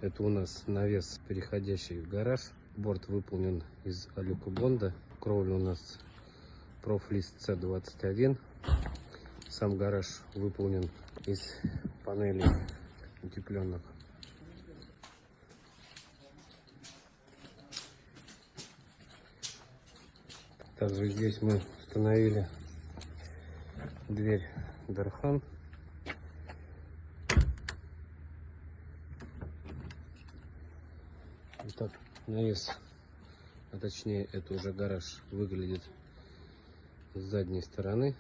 Это у нас навес, переходящий в гараж. Борт выполнен из алюкобонда. Кровля у нас профлист С21. Сам гараж выполнен из панелей утепленных. Также здесь мы установили дверь Дархан. Итак, навес, а точнее это уже гараж, выглядит с задней стороны.